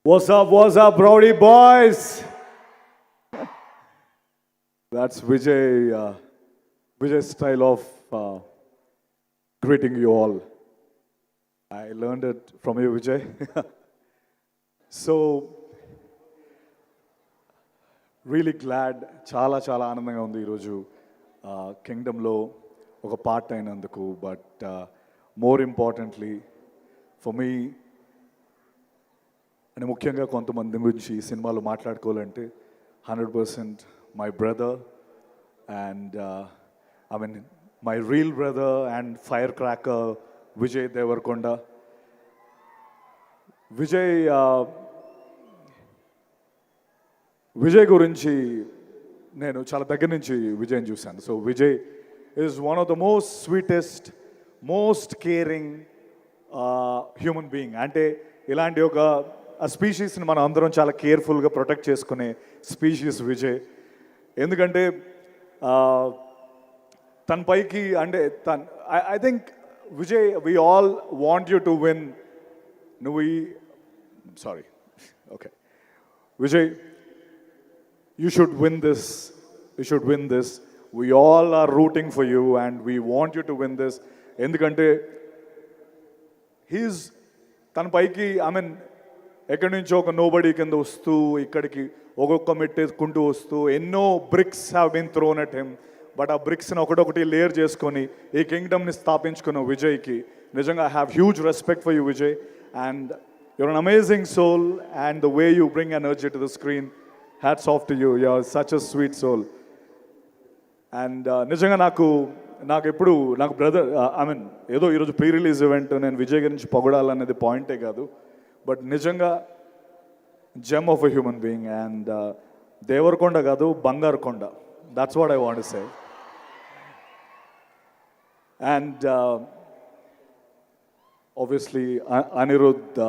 What's up, Rowdy boys? That's Vijay's style of greeting you all. I learned it from you, Vijay. So, really glad చాలా ఆనందంగా ఉంది ఈరోజు కింగ్డమ్లో ఒక part అయినందుకు. But more importantly for me అని ముఖ్యంగా కొంతమంది గురించి ఈ సినిమాలో మాట్లాడుకోవాలంటే 100% my brother and I mean my real brother and firecracker Vijay Deverakonda. Vijay గురించి నేను చాలా దగ్గర నుంచి విజయ్ని చూశాను. So Vijay is one of the most sweetest, most caring human being. అంటే ఇలాంటి ఒక స్పీషీస్ని మనం అందరం చాలా కేర్ఫుల్గా ప్రొటెక్ట్ చేసుకునే స్పీషీస్ విజయ్. ఎందుకంటే తన పైకి అంటే I think Vijay we all want you to win. Sorry okay Vijay, you should win this. We all are rooting for you and we want you to win this. ఎందుకంటే హీస్ తన పైకి ఐ మీన్ ఎక్కడి నుంచో ఒక నోబడీ కింద వస్తూ ఇక్కడికి ఒక్కొక్క మెట్టేసుకుంటూ వస్తూ ఎన్నో bricks have been thrown at him. But ఆ బ్రిక్స్ని ఒకటొకటి లేయర్ చేసుకొని ఈ కింగ్డమ్ని స్థాపించుకున్న విజయ్కి నిజంగా I have huge respect for you Vijay. And your an amazing soul and the way you bring energy to the screen, hats off to you. You are such a sweet soul. And నిజంగా నాకు ఎప్పుడు నాకు brother I mean ఏదో ఈరోజు pre release event నేను విజయ్ గురించి పొగడాలనేది పాయింటే కాదు. బట్ నిజంగా gem of a human being. And Devarakonda కాదు, బంగారు కొండ. That's what I want to say. And obviously Anirudh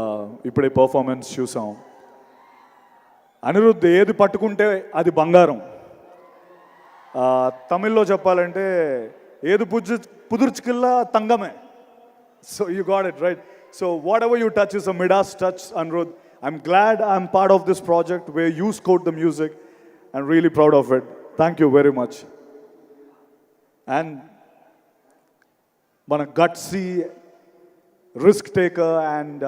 ఇప్పుడే పర్ఫార్మెన్స్ చూసాం. అనిరుద్ధ్ ఏది పట్టుకుంటే అది బంగారం. తమిళ్లో చెప్పాలంటే ఏది పుదుర్చుకిల్లా తంగమే. So you got it right. So whatever you touch is a Midas touch, Anirudh. I'm glad I'm part of this project way you scored the music. I'm really proud of it. Thank you very much. And మన gutsy, risk taker and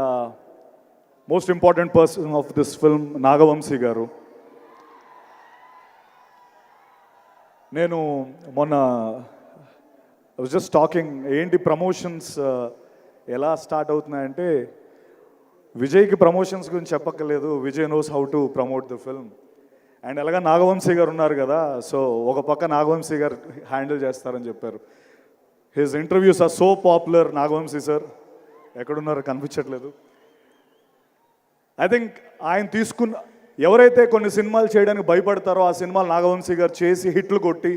most important person of this film Nagavamshi garu. నేను మొన్న was just talking ఏంటి promotions ఎలా start అవుతున్నాయంటే విజయ్కి promotions గురించి చెప్పక్కర్లేదు. Vijay knows how to promote the film. And అలాగా నాగవంశీ గారు ఉన్నారు కదా, సో ఒక పక్క నాగవంశీ గారు హ్యాండిల్ చేస్తారని చెప్పారు. His interviews are so popular. Nagavamsi sir ఎక్కడున్నారో కనిపించట్లేదు. ఐ థింక్ ఆయన తీసుకున్న ఎవరైతే కొన్ని సినిమాలు చేయడానికి భయపడతారో ఆ సినిమాలు నాగవంశీ గారు చేసి హిట్లు కొట్టి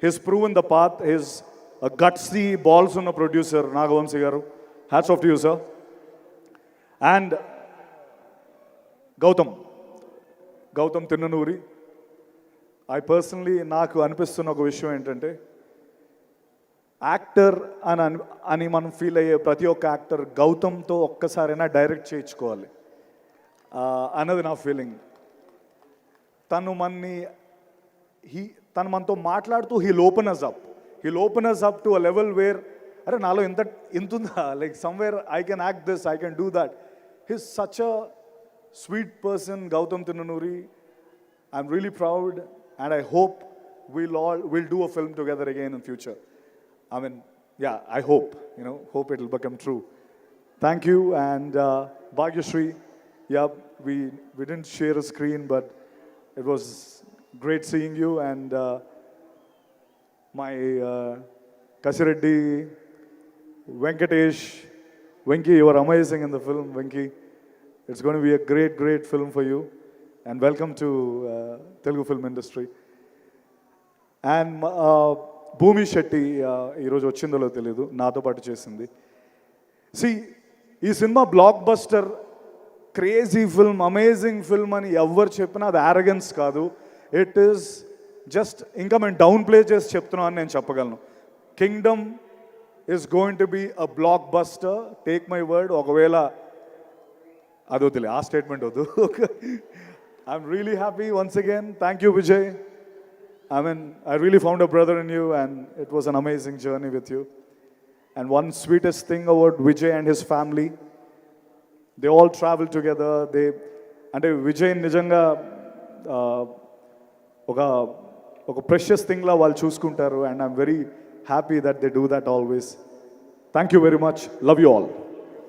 his proven the path. His gutsy balls ఉన్న producer Nagavamsi garu. Hats off to you sir. And Gautam Tinnanuri. నాకు అనిపిస్తున్న ఒక విషయం ఏంటంటే యాక్టర్ అని మనం ఫీల్ అయ్యే ప్రతి ఒక్క యాక్టర్ గౌతమ్తో ఒక్కసారైనా డైరెక్ట్ చేయించుకోవాలి అన్నది నా ఫీలింగ్. తను మనతో మాట్లాడుతూ he'll open us up to a level where అరే నాలో ఇంత ఉందా, like somewhere I can act this, I can do that. He's such a sweet person Gautam Tinnanuri. I'm really proud and I hope we'll do a film together again in future. I mean, yeah, I hope it will become true. Thank you. And Bhagyashree, yeah, we didn't share a screen, but it was great seeing you. And my Kasireddy, Venkatesh, Venki, you are amazing in the film. Venki, it's going to be a great film for you. And welcome to Telugu film industry. And భూమి శెట్టి ఈరోజు వచ్చిందో తెలియదు, నాతో పాటు చేసింది. ఈ cinema block buster, crazy film, amazing film అని ఎవరు చెప్పినా అది యారగెన్స్ కాదు. ఇట్ ఈస్ జస్ట్ ఇంకా మేము డౌన్ ప్లే చేసి చెప్తున్నాం అని నేను చెప్పగలను. Kingdom is going to be a blockbuster, take my word. ఒకవేళ అది వద్దులే, ఆ స్టేట్మెంట్ వద్దు. I'm really happy once again. Thank you Vijay. I mean, I really found a brother in you, and it was an amazing journey with you. And one sweetest thing about Vijay and his family, they all travel together. అంటే విజయ్ నిజంగా ఒక precious థింగ్లా వాళ్ళు చూసుకుంటారు, and I'm very happy that they do that always. Thank you very much. Love you all.